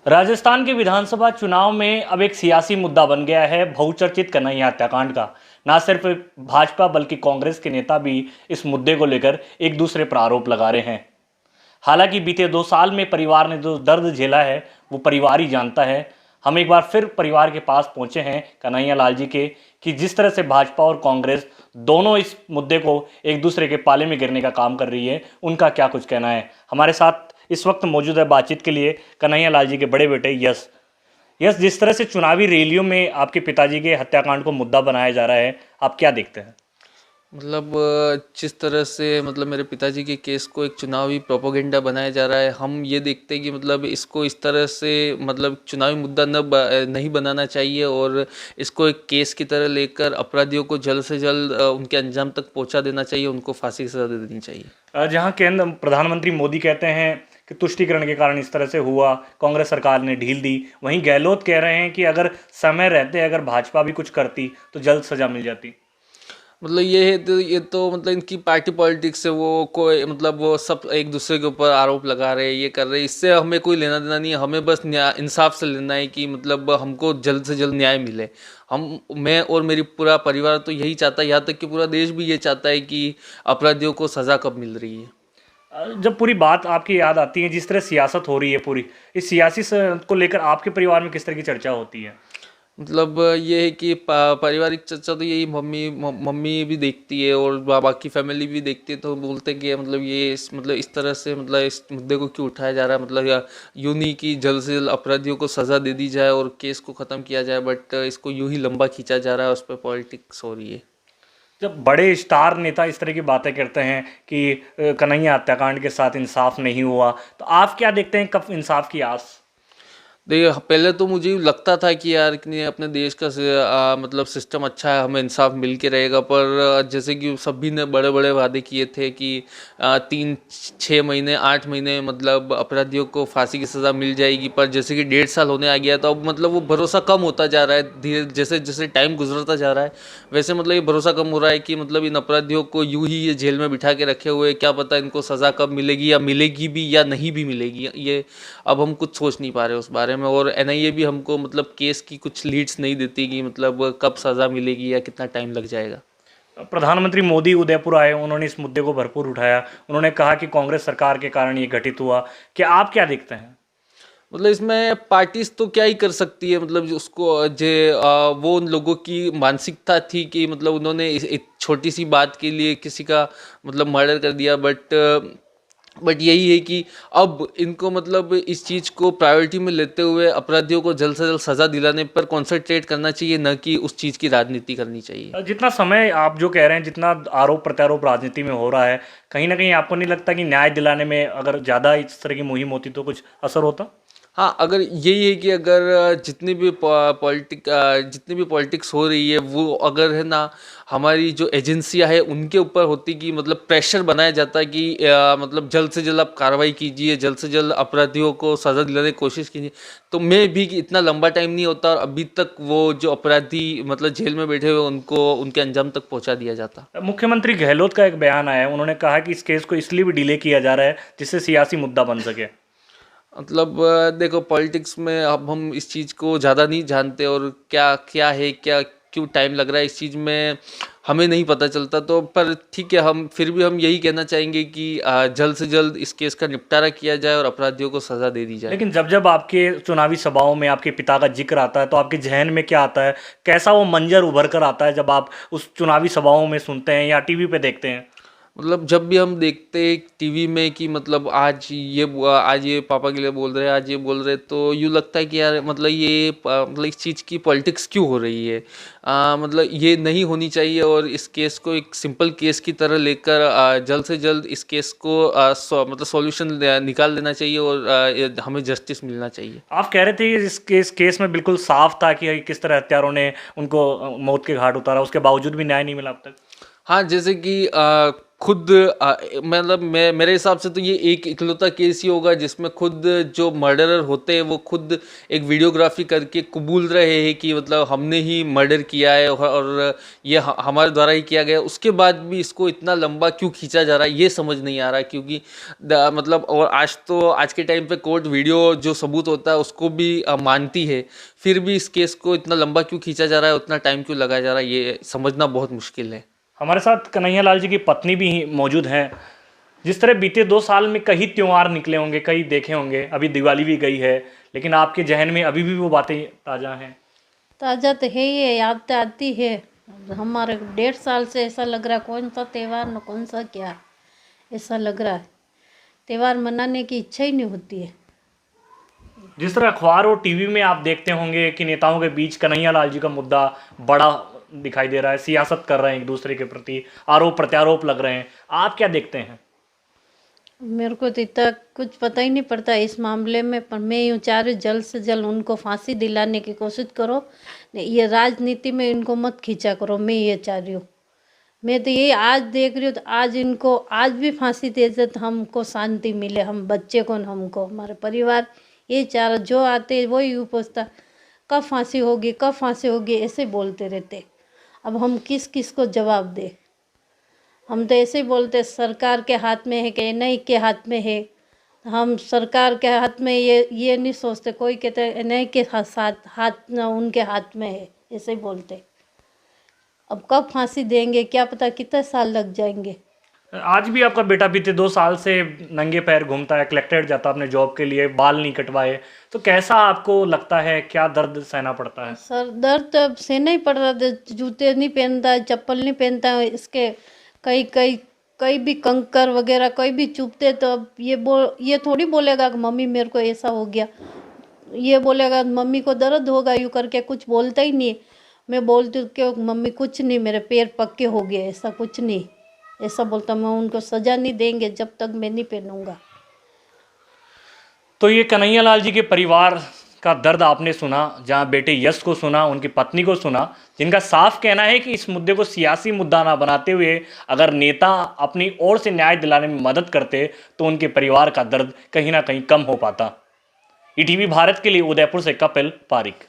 राजस्थान के विधानसभा चुनाव में अब एक सियासी मुद्दा बन गया है बहुचर्चित कन्हैया हत्याकांड का। न सिर्फ भाजपा बल्कि कांग्रेस के नेता भी इस मुद्दे को लेकर एक दूसरे पर आरोप लगा रहे हैं। हालांकि बीते 2 साल में परिवार ने जो दर्द झेला है वो परिवार ही जानता है। हम एक बार फिर परिवार के पास पहुंचे हैं कन्हैया लाल जी के, कि जिस तरह से भाजपा और कांग्रेस दोनों इस मुद्दे को एक दूसरे के पाले में गिरने का काम कर रही है, उनका क्या कुछ कहना है। हमारे साथ इस वक्त मौजूद है बातचीत के लिए कन्हैया लाल जी के बड़े बेटे यश। यश, जिस तरह से चुनावी रैलियों में आपके पिताजी के हत्याकांड को मुद्दा बनाया जा रहा है, आप क्या देखते हैं? मतलब जिस तरह से मेरे पिताजी के केस को एक चुनावी प्रोपोगेंडा बनाया जा रहा है, हम ये देखते हैं कि इसको इस तरह से चुनावी मुद्दा नहीं बनाना चाहिए और इसको एक केस की तरह लेकर अपराधियों को जल्द से जल्द उनके अंजाम तक पहुंचा देना चाहिए, उनको फांसी की सजा दे देनी चाहिए। जहां केंद्र प्रधानमंत्री मोदी कहते हैं कि तुष्टीकरण के कारण इस तरह से हुआ, कांग्रेस सरकार ने ढील दी, वहीं गहलोत कह रहे हैं कि अगर समय रहते अगर भाजपा भी कुछ करती तो जल्द सजा मिल जाती। ये तो इनकी पार्टी पॉलिटिक्स है। वो कोई वो सब एक दूसरे के ऊपर आरोप लगा रहे हैं, ये कर रहे हैं। इससे हमें कोई लेना देना नहीं है। हमें बस न्याय इंसाफ से लेना है कि हमको जल्द से जल्द न्याय मिले। मैं और मेरी पूरा परिवार तो यही चाहता है, यहाँ तक कि पूरा देश भी ये चाहता है कि अपराधियों को सज़ा कब मिल रही है। जब पूरी बात आपकी याद आती है, जिस तरह सियासत हो रही है पूरी, इस को लेकर आपके परिवार में किस तरह की चर्चा होती है? ये है कि पारिवारिक चर्चा तो यही मम्मी भी देखती है और बाकी फैमिली भी देखती है, तो बोलते हैं कि इस तरह से इस मुद्दे को क्यों उठाया जा रहा है। यूं नहीं कि जल्द से जल्द अपराधियों को सज़ा दे दी जाए और केस को ख़त्म किया जाए, बट इसको यूं ही लंबा खींचा जा रहा है, उस पर पॉलिटिक्स हो रही है। जब बड़े स्टार नेता इस तरह की बातें करते हैं कि कन्हैया हत्याकांड के साथ इंसाफ नहीं हुआ, तो आप क्या देखते हैं, कब इंसाफ की आस? देखिए, पहले तो मुझे लगता था कि यार कि अपने देश का सिस्टम अच्छा है, हमें इंसाफ मिल के रहेगा। पर जैसे कि सभी ने बड़े बड़े वादे किए थे कि 3-6 महीने 8 महीने अपराधियों को फांसी की सज़ा मिल जाएगी, पर जैसे कि 1.5 साल होने आ गया, तो अब वो भरोसा कम होता जा रहा है। धीरे जैसे जैसे टाइम गुजरता जा रहा है, वैसे ये भरोसा कम हो रहा है कि इन अपराधियों को यूं ही ये जेल में बिठा के रखे हुए, क्या पता इनको सज़ा कब मिलेगी, या मिलेगी भी या नहीं भी मिलेगी। ये अब हम कुछ सोच नहीं पा रहे उस बारे में। और एनआईए भी हमको केस की कुछ लीड्स नहीं देती कि कब सज़ा मिलेगी या कितना टाइम लग जाएगा। प्रधानमंत्री मोदी उदयपुर आए, उन्होंने इस मुद्दे को भरपूर उठाया। उन्होंने कहा कि कांग्रेस सरकार के कारण ये घटित हुआ। क्या आप क्या देखते हैं? इसमें पार्टीज तो क्या ही कर सकती है। वो उन लोगों की मानसिकता थी कि उन्होंने एक छोटी सी बात के लिए किसी का मर्डर कर दिया। बट यही है कि अब इनको इस चीज़ को प्रायोरिटी में लेते हुए अपराधियों को जल्द से जल्द सज़ा दिलाने पर कॉन्सेंट्रेट करना चाहिए, न कि उस चीज़ की राजनीति करनी चाहिए। जितना समय आप जो कह रहे हैं, जितना आरोप प्रत्यारोप राजनीति में हो रहा है, कहीं ना कहीं आपको नहीं लगता कि न्याय दिलाने में अगर ज़्यादा इस तरह की मुहिम होती तो कुछ असर होता? हाँ, अगर यही है कि अगर जितनी भी पॉलिटिक्स हो रही है, वो अगर है ना हमारी जो एजेंसियां है उनके ऊपर होती कि प्रेशर बनाया जाता है कि जल्द से जल्द आप कार्रवाई कीजिए, जल्द से जल्द अपराधियों को सज़ा दिलाने की कोशिश कीजिए, तो मैं भी कि इतना लंबा टाइम नहीं होता और अभी तक वो जो अपराधी जेल में बैठे हुए उनको उनके अंजाम तक पहुंचा दिया जाता। मुख्यमंत्री गहलोत का एक बयान आया है, उन्होंने कहा कि इस केस को इसलिए भी डिले किया जा रहा है जिससे सियासी मुद्दा बन सके। देखो, पॉलिटिक्स में अब हम इस चीज़ को ज़्यादा नहीं जानते और क्या क्या है, क्या क्यों टाइम लग रहा है इस चीज़ में हमें नहीं पता चलता। तो पर ठीक है, हम यही कहना चाहेंगे कि जल्द से जल्द इस केस का निपटारा किया जाए और अपराधियों को सज़ा दे दी जाए। लेकिन जब जब आपके चुनावी सभाओं में आपके पिता का जिक्र आता है तो आपके जहन में क्या आता है, कैसा वो मंजर उभर कर आता है जब आप उस चुनावी सभाओं में सुनते हैं या टीवी पे देखते हैं? जब भी हम देखते हैं टीवी में कि आज ये पापा के लिए बोल रहे हैं, आज ये बोल रहे हैं, तो यूँ लगता है कि यार इस चीज़ की पॉलिटिक्स क्यों हो रही है। ये नहीं होनी चाहिए और इस केस को एक सिंपल केस की तरह लेकर जल्द से जल्द इस केस को सॉल्यूशन निकाल देना चाहिए और हमें जस्टिस मिलना चाहिए। आप कह रहे थे कि इस केस में बिल्कुल साफ था कि किस तरह हत्यारों ने उनको मौत के घाट उतारा, उसके बावजूद भी न्याय नहीं मिला अब तक। हाँ, जैसे कि खुद मतलब मेरे हिसाब से तो ये एक इकलौता केस ही होगा जिसमें खुद जो मर्डरर होते हैं वो खुद एक वीडियोग्राफी करके कबूल रहे हैं कि मतलब हमने ही मर्डर किया है और ये हमारे द्वारा ही किया गया। उसके बाद भी इसको इतना लंबा क्यों खींचा जा रहा है ये समझ नहीं आ रहा, क्योंकि मतलब और आज के टाइम पे कोर्ट वीडियो जो सबूत होता है उसको भी मानती है, फिर भी इस केस को इतना लंबा क्यों खींचा जा रहा है, उतना टाइम क्यों लगाया जा रहा है, ये समझना बहुत मुश्किल है। हमारे साथ कन्हैया लाल जी की पत्नी भी मौजूद हैं। जिस तरह बीते 2 साल में कई त्योहार निकले होंगे, कई देखे होंगे, अभी दिवाली भी गई है, लेकिन आपके जहन में अभी भी वो बातें ताज़ा हैं। ताज़ा तो है ही है, याद तो आती है। हमारे 1.5 साल से ऐसा लग रहा है कौन सा त्यौहार न कौन सा क्या, ऐसा लग रहा है। त्यौहार मनाने की इच्छा ही नहीं होती है। जिस तरह अखबार और टीवी में आप देखते होंगे कि नेताओं के बीच कन्हैया लाल जी का मुद्दा बड़ा दिखाई दे रहा है, सियासत कर रहे हैं, एक दूसरे के प्रति आरोप प्रत्यारोप लग रहे हैं, आप क्या देखते हैं? मेरे को तो इतना कुछ पता ही नहीं पड़ता इस मामले में, पर मैं यूँ चाह रही हूँ जल्द से जल्द उनको फांसी दिलाने की कोशिश करो। ये राजनीति में इनको मत खींचा करो, मैं ये चाह रही हूँ। मैं तो ये आज देख रही हूँ, तो आज इनको आज भी फांसी दे दे तो हमको शांति मिले, हम बच्चे को न हमको, हमारे परिवार ये चार जो आते वही यूँ पूछता कब फांसी होगी कब फांसी होगी, ऐसे बोलते रहते। अब हम किस किस को जवाब दें? हम तो ऐसे ही बोलते सरकार के हाथ में है कि नहीं के हाथ में है। हम सरकार के हाथ में ये नहीं सोचते, कोई कहते नहीं के हाथ ना उनके हाथ में है, ऐसे ही बोलते। अब कब फांसी देंगे क्या पता, कितने साल लग जाएंगे। आज भी आपका बेटा बीते 2 साल से नंगे पैर घूमता है, कलेक्ट्रेट जाता है अपने जॉब के लिए, बाल नहीं कटवाए, तो कैसा आपको लगता है, क्या दर्द सहना पड़ता है? सर दर्द तो अब सहना ही पड़ रहा था, जूते नहीं पहनता है, चप्पल नहीं पहनता है, इसके कई कई कई भी कंकर वगैरह कोई भी चुभते, तो अब ये थोड़ी बोलेगा कि मम्मी मेरे को ऐसा हो गया। ये बोलेगा मम्मी को दर्द होगा, यूँ करके कुछ बोलता ही नहीं। मैं बोलती हूँ कि मम्मी कुछ नहीं, मेरे पैर पक्के हो गए, ऐसा कुछ नहीं, ऐसा बोलता। मैं उनको सज़ा नहीं देंगे जब तक मैं नहीं पहनूंगा। तो ये कन्हैया लाल जी के परिवार का दर्द आपने सुना, जहां बेटे यश को सुना, उनकी पत्नी को सुना, जिनका साफ कहना है कि इस मुद्दे को सियासी मुद्दा ना बनाते हुए अगर नेता अपनी ओर से न्याय दिलाने में मदद करते तो उनके परिवार का दर्द कहीं ना कहीं कम हो पाता। ईटीवी भारत के लिए उदयपुर से कपिल पारिक।